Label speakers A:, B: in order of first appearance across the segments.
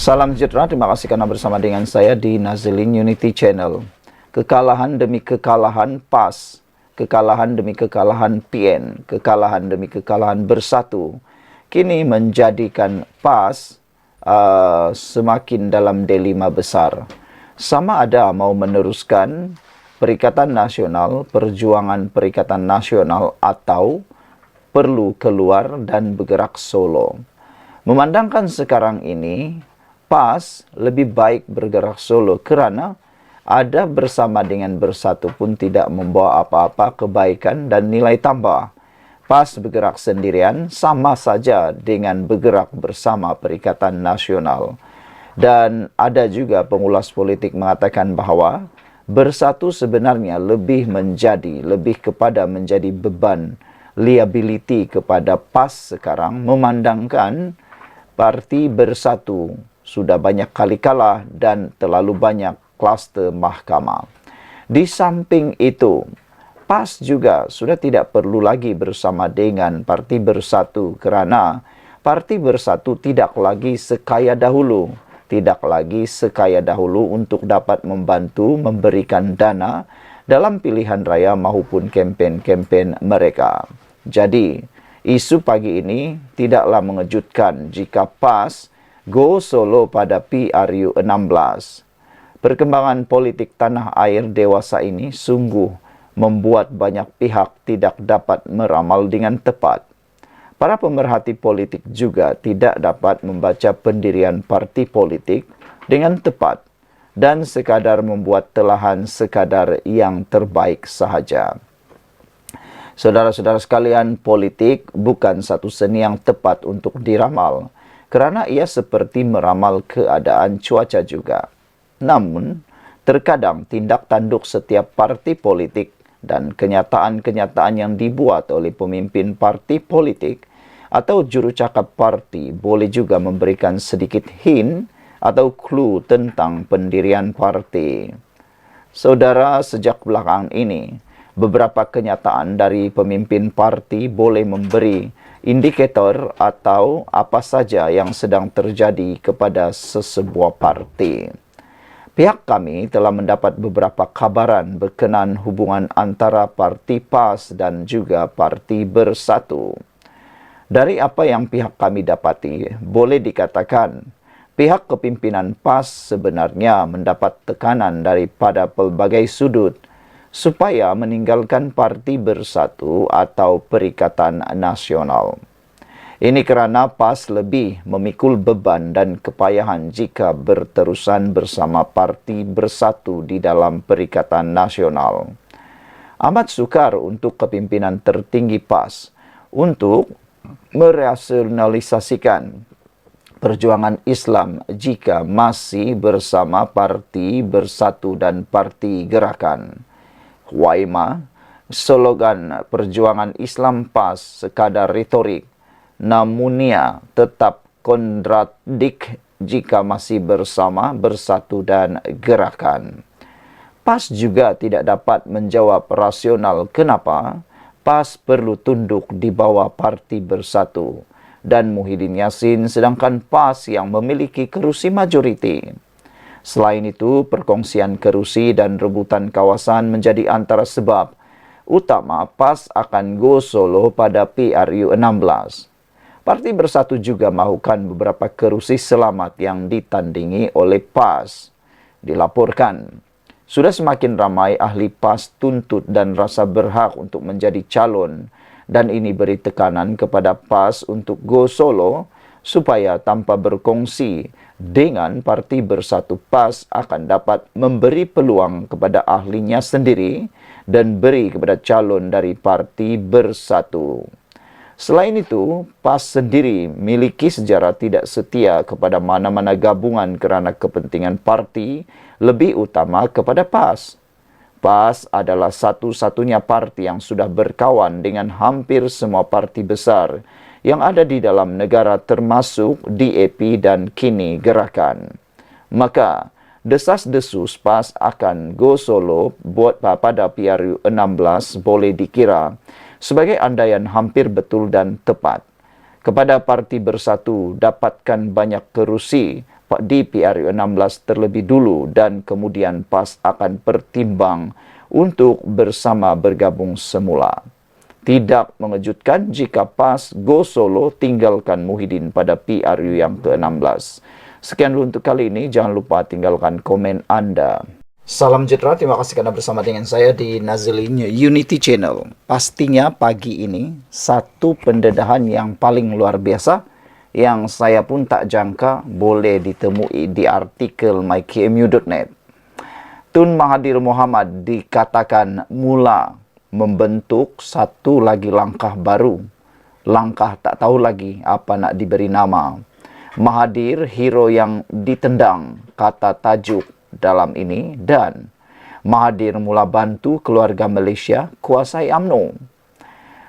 A: Salam sejahtera, terima kasih karena bersama dengan saya di Nazilin Unity Channel. Kekalahan demi kekalahan PAS, kekalahan demi kekalahan PN, kekalahan demi kekalahan bersatu, kini menjadikan PAS semakin dalam dilema besar. Sama ada mau meneruskan Perikatan Nasional, perjuangan Perikatan Nasional, atau perlu keluar dan bergerak solo. Memandangkan sekarang ini, PAS lebih baik bergerak solo kerana ada bersama dengan bersatu pun tidak membawa apa-apa kebaikan dan nilai tambah. PAS bergerak sendirian sama saja dengan bergerak bersama Perikatan Nasional. Dan ada juga pengulas politik mengatakan bahawa bersatu sebenarnya lebih kepada menjadi beban liability kepada PAS sekarang, memandangkan parti bersatu sudah banyak kali kalah dan terlalu banyak kluster mahkamah. Di samping itu, PAS juga sudah tidak perlu lagi bersama dengan parti bersatu kerana parti bersatu tidak lagi sekaya dahulu. Tidak lagi sekaya dahulu untuk dapat membantu memberikan dana dalam pilihan raya maupun kempen-kempen mereka. Jadi, isu pagi ini tidaklah mengejutkan jika PAS go solo pada PRU 16. Perkembangan politik tanah air dewasa ini sungguh membuat banyak pihak tidak dapat meramal dengan tepat. Para pemerhati politik juga tidak dapat membaca pendirian parti politik dengan tepat dan sekadar membuat telahan sekadar yang terbaik sahaja. Saudara-saudara sekalian, politik bukan satu seni yang tepat untuk diramal, kerana ia seperti meramal keadaan cuaca juga. Namun, terkadang tindak tanduk setiap parti politik dan kenyataan-kenyataan yang dibuat oleh pemimpin parti politik atau jurucakap parti boleh juga memberikan sedikit hint atau clue tentang pendirian parti. Saudara, sejak belakangan ini, beberapa kenyataan dari pemimpin parti boleh memberi indikator atau apa saja yang sedang terjadi kepada sesebuah parti. Pihak kami telah mendapat beberapa kabaran berkenaan hubungan antara parti PAS dan juga parti bersatu. Dari apa yang pihak kami dapati, boleh dikatakan pihak kepimpinan PAS sebenarnya mendapat tekanan daripada pelbagai sudut supaya meninggalkan parti bersatu atau Perikatan Nasional. Ini kerana PAS lebih memikul beban dan kepayahan jika berterusan bersama parti bersatu di dalam Perikatan Nasional. Amat sukar untuk kepimpinan tertinggi PAS untuk merasionalisasikan perjuangan Islam jika masih bersama parti bersatu dan parti gerakan. Waima, slogan perjuangan Islam PAS sekadar retorik, namunia tetap kontradik jika masih bersama, bersatu dan gerakan. PAS juga tidak dapat menjawab rasional kenapa PAS perlu tunduk di bawah parti bersatu dan Muhyiddin Yassin sedangkan PAS yang memiliki kerusi majoriti. Selain itu, perkongsian kerusi dan rebutan kawasan menjadi antara sebab utama PAS akan go solo pada PRU 16. Parti Bersatu juga mahukan beberapa kerusi selamat yang ditandingi oleh PAS. Dilaporkan, sudah semakin ramai ahli PAS tuntut dan rasa berhak untuk menjadi calon dan ini beri tekanan kepada PAS untuk go solo supaya tanpa berkongsi dengan Parti Bersatu PAS akan dapat memberi peluang kepada ahlinya sendiri dan beri kepada calon dari Parti Bersatu. Selain itu, PAS sendiri miliki sejarah tidak setia kepada mana-mana gabungan kerana kepentingan parti lebih utama kepada PAS. PAS adalah satu-satunya parti yang sudah berkawan dengan hampir semua parti besar yang ada di dalam negara termasuk DAP dan kini Gerakan. Maka, desas-desus PAS akan go solo buat pada PRU 16 boleh dikira sebagai andaian hampir betul dan tepat. Kepada Parti Bersatu dapatkan banyak kerusi di PRU 16 terlebih dulu dan kemudian PAS akan pertimbang untuk bersama bergabung semula. Tidak mengejutkan jika PAS Go Solo tinggalkan Muhyiddin pada PRU yang ke-16. Sekian dulu untuk kali ini, jangan lupa tinggalkan komen Anda. Salam sejahtera, terima kasih karena bersama dengan saya di Nazilin Unity Channel. Pastinya pagi ini satu pendedahan yang paling luar biasa yang saya pun tak jangka boleh ditemui di artikel mykmu.net. Tun Mahathir Mohamad dikatakan mula membentuk satu lagi langkah baru. Langkah tak tahu lagi apa nak diberi nama. Mahathir, hero yang ditendang, kata tajuk dalam ini, dan Mahathir mula bantu keluarga Malaysia kuasai UMNO.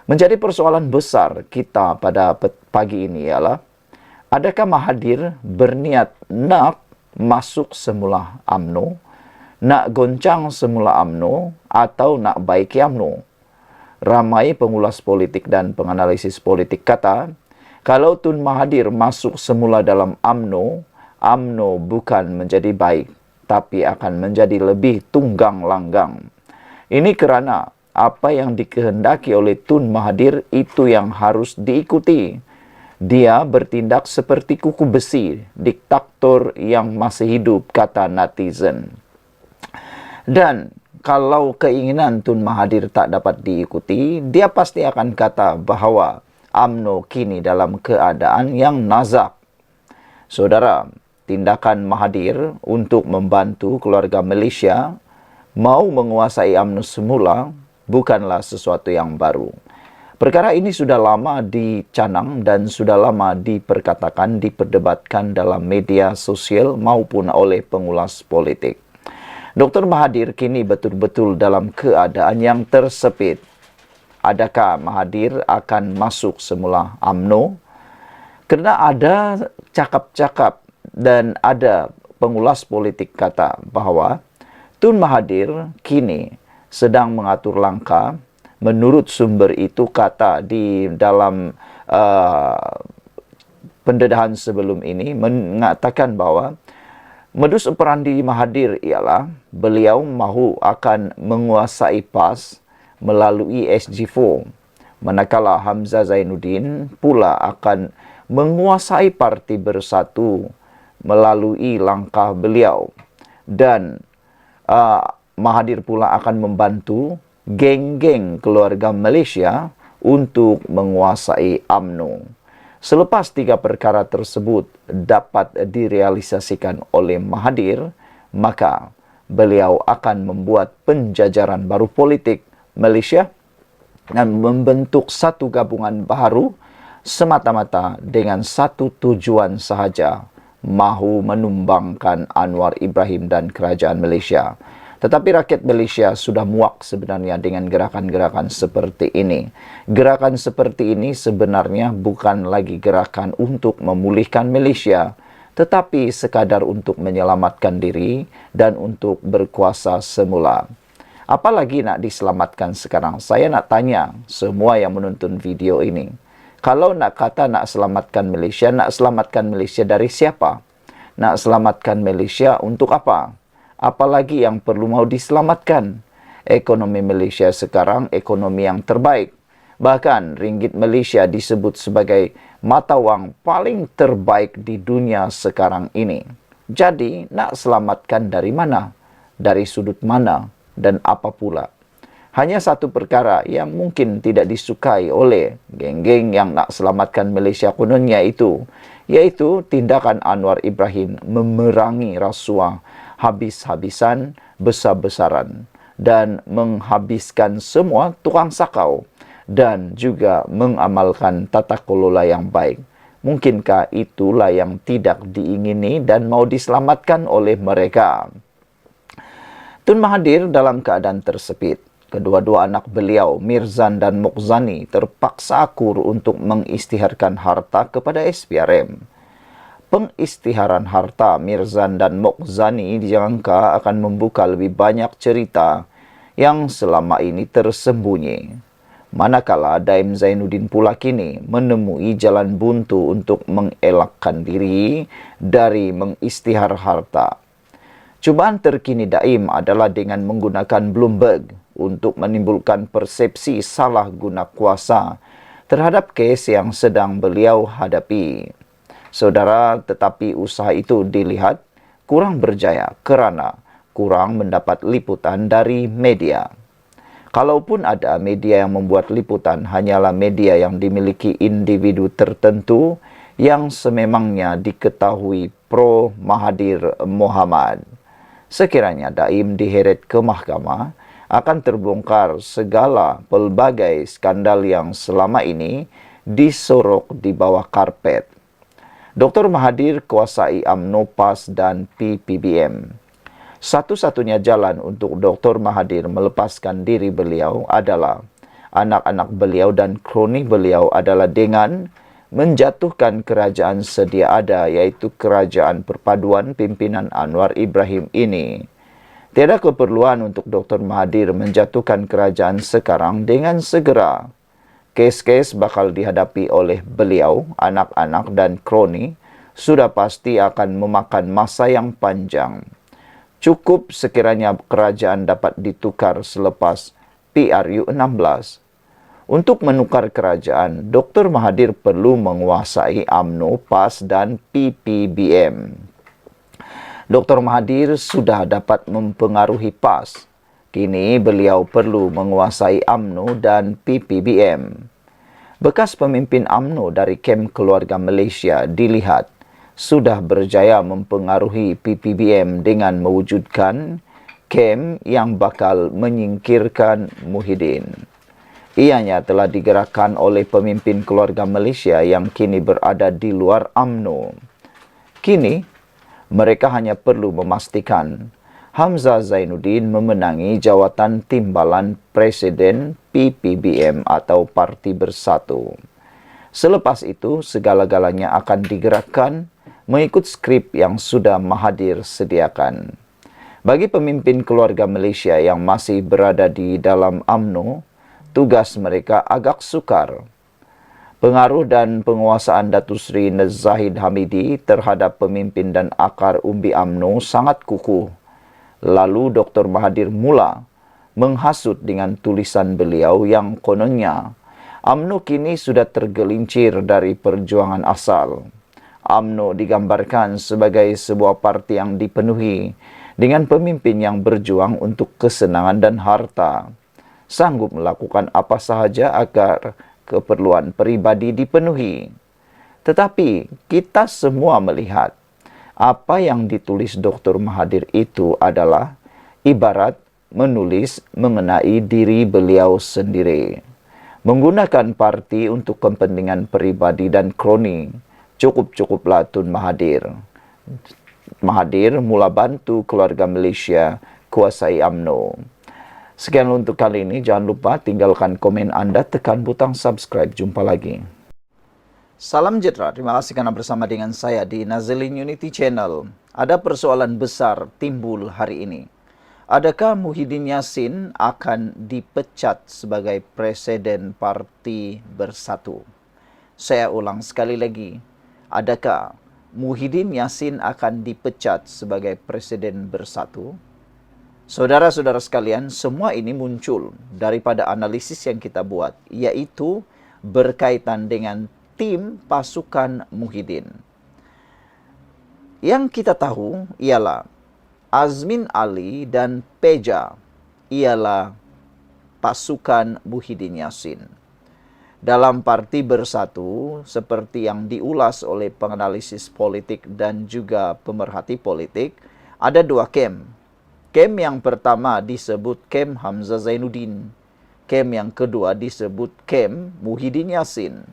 A: Menjadi persoalan besar kita pada pagi ini ialah, adakah Mahathir berniat nak masuk semula UMNO, nak goncang semula UMNO, atau nak baiki UMNO? Ramai pengulas politik dan penganalisis politik kata, kalau Tun Mahathir masuk semula dalam UMNO, UMNO bukan menjadi baik, tapi akan menjadi lebih tunggang langgang. Ini kerana apa yang dikehendaki oleh Tun Mahathir itu yang harus diikuti. Dia bertindak seperti kuku besi, diktator yang masih hidup, kata netizen. Dan kalau keinginan Tun Mahathir tak dapat diikuti, dia pasti akan kata bahawa UMNO kini dalam keadaan yang nazak. Saudara, tindakan Mahathir untuk membantu keluarga Malaysia mau menguasai UMNO semula bukanlah sesuatu yang baru. Perkara ini sudah lama dicanang dan sudah lama diperkatakan, diperdebatkan dalam media sosial maupun oleh pengulas politik. Dr. Mahathir kini betul-betul dalam keadaan yang tersepit. Adakah Mahathir akan masuk semula UMNO? Kerana ada cakap-cakap dan ada pengulas politik kata bahawa Tun Mahathir kini sedang mengatur langkah. Menurut sumber itu kata di dalam pendedahan sebelum ini mengatakan bahawa modus operandi Mahathir ialah beliau mahu akan menguasai PAS melalui SG4. Manakala Hamzah Zainuddin pula akan menguasai Parti Bersatu melalui langkah beliau. Dan Mahathir pula akan membantu geng-geng keluarga Malaysia untuk menguasai UMNO. Selepas tiga perkara tersebut dapat direalisasikan oleh Mahathir, maka beliau akan membuat penjajaran baru politik Malaysia dan membentuk satu gabungan baru semata-mata dengan satu tujuan sahaja, mahu menumbangkan Anwar Ibrahim dan kerajaan Malaysia. Tetapi rakyat Malaysia sudah muak sebenarnya dengan gerakan-gerakan seperti ini. Gerakan seperti ini sebenarnya bukan lagi gerakan untuk memulihkan Malaysia, tetapi sekadar untuk menyelamatkan diri dan untuk berkuasa semula. Apalagi nak diselamatkan sekarang? Saya nak tanya semua yang menonton video ini. Kalau nak kata nak selamatkan Malaysia dari siapa? Nak selamatkan Malaysia untuk apa? Apalagi yang perlu mau diselamatkan? Ekonomi Malaysia sekarang ekonomi yang terbaik. Bahkan ringgit Malaysia disebut sebagai mata wang paling terbaik di dunia sekarang ini. Jadi, nak selamatkan dari mana? Dari sudut mana? Dan apa pula? Hanya satu perkara yang mungkin tidak disukai oleh geng-geng yang nak selamatkan Malaysia kononnya itu, yaitu tindakan Anwar Ibrahim memerangi rasuah habis-habisan, besar-besaran, dan menghabiskan semua tukang sakau dan juga mengamalkan tata kelola yang baik. Mungkinkah itulah yang tidak diingini dan mau diselamatkan oleh mereka? Tun Mahathir dalam keadaan tersepit. Kedua-dua anak beliau, Mirzan dan Mokzani, terpaksa akur untuk mengisytiharkan harta kepada SPRM. Pengisytiharan harta Mirzan dan Mokzani dijangka akan membuka lebih banyak cerita yang selama ini tersembunyi. Manakala Daim Zainuddin pula kini menemui jalan buntu untuk mengelakkan diri dari mengistihar harta. Cubaan terkini Daim adalah dengan menggunakan Bloomberg untuk menimbulkan persepsi salah guna kuasa terhadap kes yang sedang beliau hadapi. Saudara, tetapi usaha itu dilihat kurang berjaya kerana kurang mendapat liputan dari media. Kalaupun ada media yang membuat liputan, hanyalah media yang dimiliki individu tertentu yang sememangnya diketahui pro Mahathir Mohamad. Sekiranya Daim diheret ke mahkamah, akan terbongkar segala pelbagai skandal yang selama ini disorok di bawah karpet. Dr. Mahathir kuasai UMNO, PAS dan PPBM. Satu-satunya jalan untuk Dr. Mahathir melepaskan diri beliau adalah anak-anak beliau dan kroni beliau adalah dengan menjatuhkan kerajaan sedia ada, yaitu kerajaan perpaduan pimpinan Anwar Ibrahim ini. Tiada keperluan untuk Dr. Mahathir menjatuhkan kerajaan sekarang dengan segera. Kes-kes bakal dihadapi oleh beliau, anak-anak dan kroni sudah pasti akan memakan masa yang panjang. Cukup sekiranya kerajaan dapat ditukar selepas PRU 16. Untuk menukar kerajaan, Dr. Mahathir perlu menguasai UMNO, PAS dan PPBM. Dr. Mahathir sudah dapat mempengaruhi PAS. Kini beliau perlu menguasai UMNO dan PPBM. Bekas pemimpin UMNO dari kem keluarga Malaysia dilihat sudah berjaya mempengaruhi PPBM dengan mewujudkan kem yang bakal menyingkirkan Muhyiddin. Ianya telah digerakkan oleh pemimpin keluarga Malaysia yang kini berada di luar UMNO. Kini, mereka hanya perlu memastikan Hamzah Zainuddin memenangi jawatan timbalan Presiden PPBM atau Parti Bersatu. Selepas itu, segala-galanya akan digerakkan mengikut skrip yang sudah Mahathir sediakan. Bagi pemimpin keluarga Malaysia yang masih berada di dalam UMNO, tugas mereka agak sukar. Pengaruh dan penguasaan Datuk Seri Zahid Hamidi terhadap pemimpin dan akar umbi UMNO sangat kukuh. Lalu Dr. Mahathir mula menghasut dengan tulisan beliau yang kononnya UMNO kini sudah tergelincir dari perjuangan asal. UMNO digambarkan sebagai sebuah parti yang dipenuhi dengan pemimpin yang berjuang untuk kesenangan dan harta, sanggup melakukan apa sahaja agar keperluan peribadi dipenuhi. Tetapi kita semua melihat apa yang ditulis Dr. Mahathir itu adalah ibarat menulis mengenai diri beliau sendiri. Menggunakan parti untuk kepentingan peribadi dan kroni, cukup-cukuplah Tun Mahathir. Mahathir mula bantu keluarga Malaysia kuasai UMNO. Sekian untuk kali ini. Jangan lupa tinggalkan komen anda, tekan butang subscribe. Jumpa lagi. Salam sejahtera. Terima kasih karena bersama dengan saya di Nazilin Unity Channel. Ada persoalan besar timbul hari ini. Adakah Muhyiddin Yassin akan dipecat sebagai Presiden Parti Bersatu? Saya ulang sekali lagi. Adakah Muhyiddin Yassin akan dipecat sebagai Presiden Bersatu? Saudara-saudara sekalian, semua ini muncul daripada analisis yang kita buat, yaitu berkaitan dengan tim pasukan Muhyiddin. Yang kita tahu ialah Azmin Ali dan Peja ialah pasukan Muhyiddin Yassin. Dalam Parti Bersatu, seperti yang diulas oleh penganalisis politik dan juga pemerhati politik, ada dua kem. Kem yang pertama disebut kem Hamzah Zainuddin. Kem yang kedua disebut kem Muhyiddin Yassin.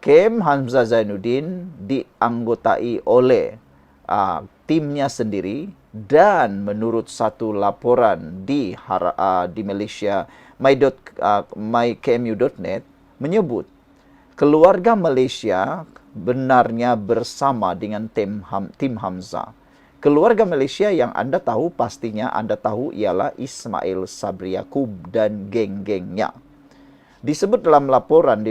A: Kem Hamzah Zainuddin dianggotai oleh timnya sendiri, dan menurut satu laporan di Malaysia mykmu.net menyebut keluarga Malaysia benarnya bersama dengan tim Hamzah. Keluarga Malaysia yang anda tahu, pastinya anda tahu, ialah Ismail Sabri Yaakob dan geng-gengnya. Disebut dalam laporan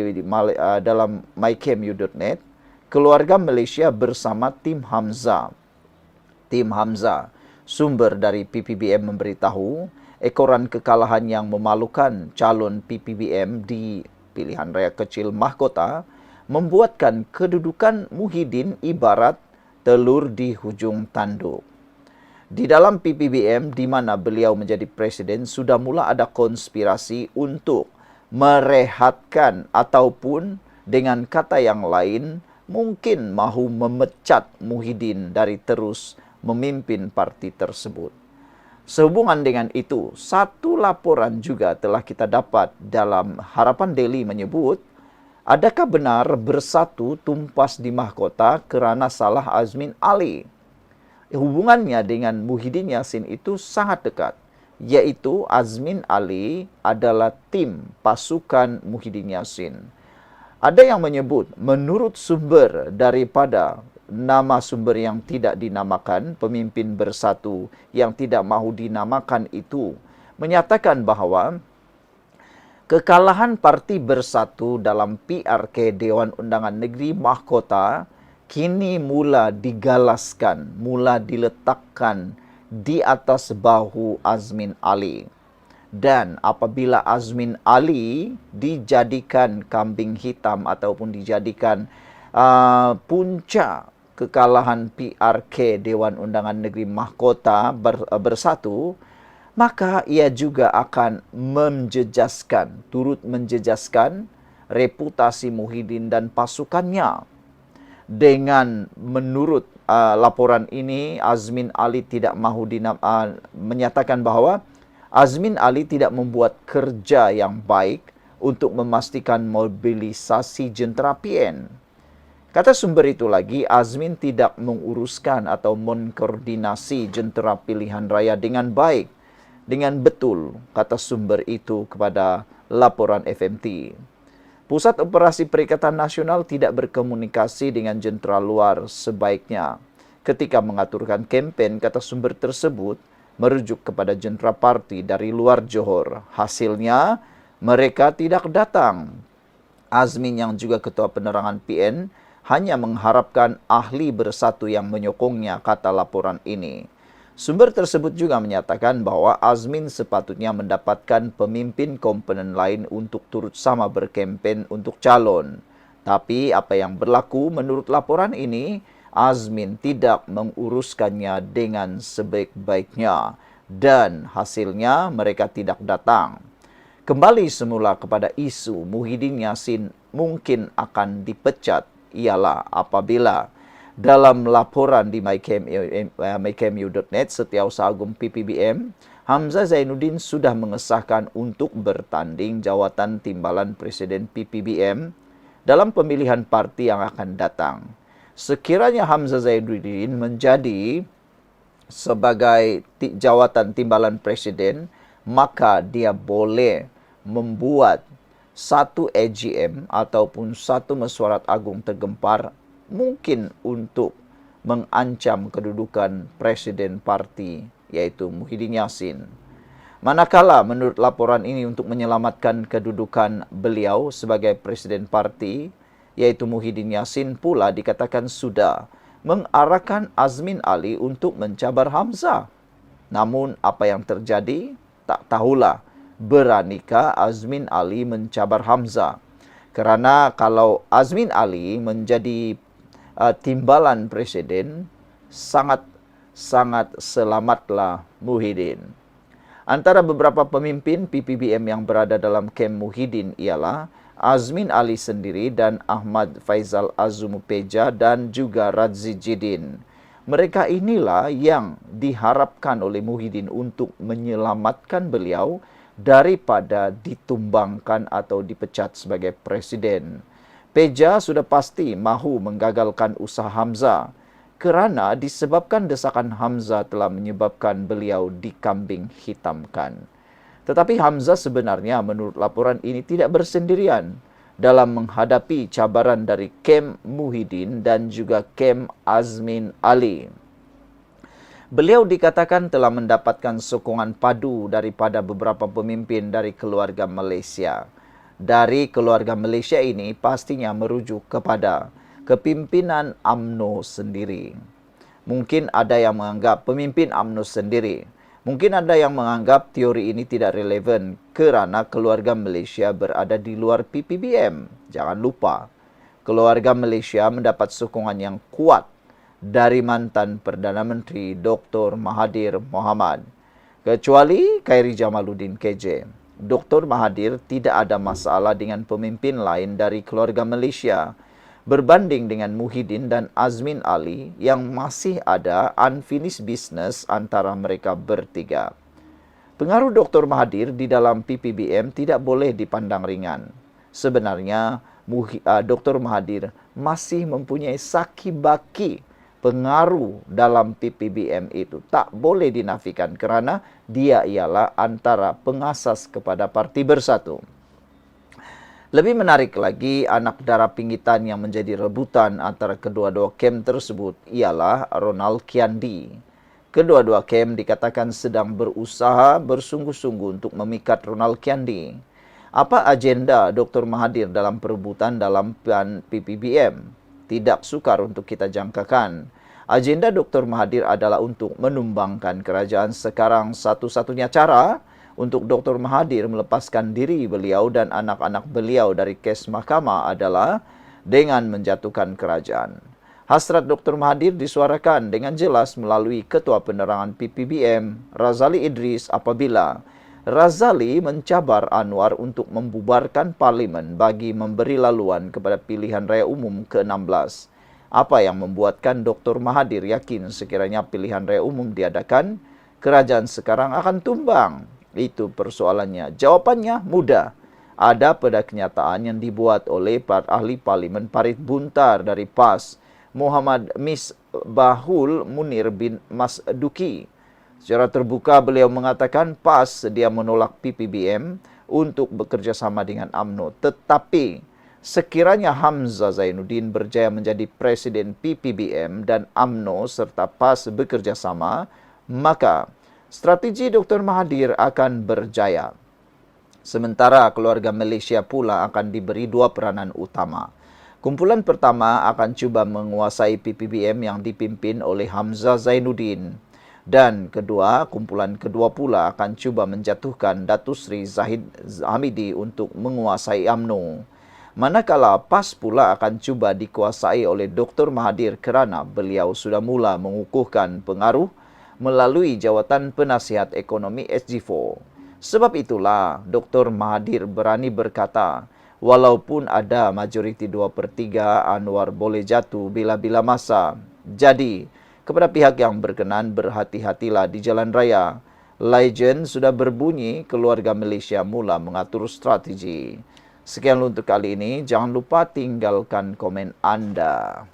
A: dalam mycameu.net, keluarga Malaysia bersama tim Hamzah. Tim Hamzah, sumber dari PPBM memberitahu, ekoran kekalahan yang memalukan calon PPBM di pilihan raya kecil mahkota membuatkan kedudukan Muhyiddin ibarat telur di hujung tanduk. Di dalam PPBM di mana beliau menjadi presiden, sudah mula ada konspirasi untuk merehatkan ataupun dengan kata yang lain mungkin mahu memecat Muhyiddin dari terus memimpin parti tersebut. Sehubungan dengan itu, satu laporan juga telah kita dapat dalam Harapan Daily menyebut, adakah benar Bersatu tumpas di mahkota kerana salah Azmin Ali? Hubungannya dengan Muhyiddin Yassin itu sangat dekat, yaitu Azmin Ali adalah tim pasukan Muhyiddin Yassin. Ada yang menyebut, menurut sumber daripada nama sumber yang tidak dinamakan, pemimpin Bersatu yang tidak mahu dinamakan itu, menyatakan bahawa kekalahan Parti Bersatu dalam PRK Dewan Undangan Negeri Mahkota kini mula digalaskan, mula diletakkan di atas bahu Azmin Ali. Dan apabila Azmin Ali dijadikan kambing hitam ataupun dijadikan punca kekalahan PRK Dewan Undangan Negeri Mahkota Bersatu, maka ia juga akan turut menjejaskan reputasi Muhyiddin dan pasukannya. Dengan menurut laporan ini, Azmin Ali tidak mahu menyatakan bahawa Azmin Ali tidak membuat kerja yang baik untuk memastikan mobilisasi jentera PN. Kata sumber itu lagi, Azmin tidak menguruskan atau mengkoordinasi jentera pilihan raya dengan baik, dengan betul, kata sumber itu kepada laporan FMT. Pusat Operasi Perikatan Nasional tidak berkomunikasi dengan jentera luar sebaiknya ketika mengaturkan kempen, kata sumber tersebut, merujuk kepada jentera parti dari luar Johor. Hasilnya, mereka tidak datang. Azmin yang juga ketua penerangan PN hanya mengharapkan ahli Bersatu yang menyokongnya, kata laporan ini. Sumber tersebut juga menyatakan bahawa Azmin sepatutnya mendapatkan pemimpin komponen lain untuk turut sama berkempen untuk calon. Tapi apa yang berlaku menurut laporan ini, Azmin tidak menguruskannya dengan sebaik-baiknya dan hasilnya mereka tidak datang. Kembali semula kepada isu Muhyiddin Yassin mungkin akan dipecat ialah apabila dalam laporan di mycameu.net, Setiausaha Agung PPBM, Hamzah Zainuddin sudah mengesahkan untuk bertanding jawatan timbalan Presiden PPBM dalam pemilihan parti yang akan datang. Sekiranya Hamzah Zainuddin menjadi sebagai jawatan timbalan Presiden, maka dia boleh membuat satu AGM ataupun satu mesyuarat agung tergempar mungkin untuk mengancam kedudukan Presiden Parti, yaitu Muhyiddin Yassin. Manakala menurut laporan ini untuk menyelamatkan kedudukan beliau sebagai Presiden Parti, yaitu Muhyiddin Yassin pula dikatakan sudah mengarahkan Azmin Ali untuk mencabar Hamzah. Namun apa yang terjadi? Tak tahulah. Beranikah Azmin Ali mencabar Hamzah? Kerana kalau Azmin Ali menjadi timbalan Presiden, sangat selamatlah Muhyiddin. Antara beberapa pemimpin PPBM yang berada dalam kem Muhyiddin ialah Azmin Ali sendiri dan Ahmad Faizal Azum Peja dan juga Radzi Jidin. Mereka inilah yang diharapkan oleh Muhyiddin untuk menyelamatkan beliau daripada ditumbangkan atau dipecat sebagai presiden. Peja sudah pasti mahu menggagalkan usaha Hamzah kerana disebabkan desakan Hamzah telah menyebabkan beliau dikambing hitamkan. Tetapi Hamzah sebenarnya menurut laporan ini tidak bersendirian dalam menghadapi cabaran dari kem Muhyiddin dan juga kem Azmin Ali. Beliau dikatakan telah mendapatkan sokongan padu daripada beberapa pemimpin dari keluarga Malaysia. dari keluarga Malaysia ini pastinya merujuk kepada kepimpinan UMNO sendiri. Mungkin ada yang menganggap pemimpin UMNO sendiri. Mungkin ada yang menganggap teori ini tidak relevan kerana keluarga Malaysia berada di luar PPBM. Jangan lupa, keluarga Malaysia mendapat sokongan yang kuat dari mantan Perdana Menteri Dr. Mahathir Mohamad. Kecuali Khairi Jamaluddin KJ. Dr. Mahathir tidak ada masalah dengan pemimpin lain dari keluarga Malaysia berbanding dengan Muhyiddin dan Azmin Ali yang masih ada unfinished business antara mereka bertiga. Pengaruh Dr. Mahathir di dalam PPBM tidak boleh dipandang ringan. Sebenarnya, Dr. Mahathir masih mempunyai saki-baki pengaruh dalam PPBM itu. Tak boleh dinafikan kerana dia ialah antara pengasas kepada Parti Bersatu. Lebih menarik lagi, anak darah pinggitan yang menjadi rebutan antara kedua-dua kem tersebut ialah Ronald Kiandi. Kedua-dua kem dikatakan sedang berusaha bersungguh-sungguh untuk memikat Ronald Kiandi. Apa agenda Dr. Mahathir dalam perebutan dalam PPBM? Tidak sukar untuk kita jangkakan. Agenda Dr. Mahathir adalah untuk menumbangkan kerajaan sekarang. Satu-satunya cara untuk Dr. Mahathir melepaskan diri beliau dan anak-anak beliau dari kes mahkamah adalah dengan menjatuhkan kerajaan. Hasrat Dr. Mahathir disuarakan dengan jelas melalui Ketua Penerangan PPBM, Razali Idris, apabila Razali mencabar Anwar untuk membubarkan parlimen bagi memberi laluan kepada pilihan raya umum ke-16. Apa yang membuatkan Dr. Mahathir yakin sekiranya pilihan raya umum diadakan, kerajaan sekarang akan tumbang? Itu persoalannya. Jawapannya mudah. Ada pada kenyataan yang dibuat oleh ahli parlimen Parit Buntar dari PAS, Muhammad Misbahul Munir bin Masduki. Secara terbuka beliau mengatakan PAS sedia menolak PPBM untuk bekerjasama dengan UMNO. Tetapi sekiranya Hamzah Zainuddin berjaya menjadi presiden PPBM dan UMNO serta PAS bekerjasama, maka strategi Dr. Mahathir akan berjaya. Sementara keluarga Malaysia pula akan diberi dua peranan utama. Kumpulan pertama akan cuba menguasai PPBM yang dipimpin oleh Hamzah Zainuddin. Dan kumpulan kedua pula akan cuba menjatuhkan Datuk Seri Zahid Hamidi untuk menguasai UMNO. Manakala PAS pula akan cuba dikuasai oleh Dr. Mahathir kerana beliau sudah mula mengukuhkan pengaruh melalui jawatan penasihat ekonomi SG4. Sebab itulah Dr. Mahathir berani berkata, walaupun ada majoriti 2/3, Anwar boleh jatuh bila-bila masa. Jadi, kepada pihak yang berkenan, berhati-hatilah di jalan raya. Legend sudah berbunyi, keluarga Malaysia mula mengatur strategi. Sekian untuk kali ini, jangan lupa tinggalkan komen anda.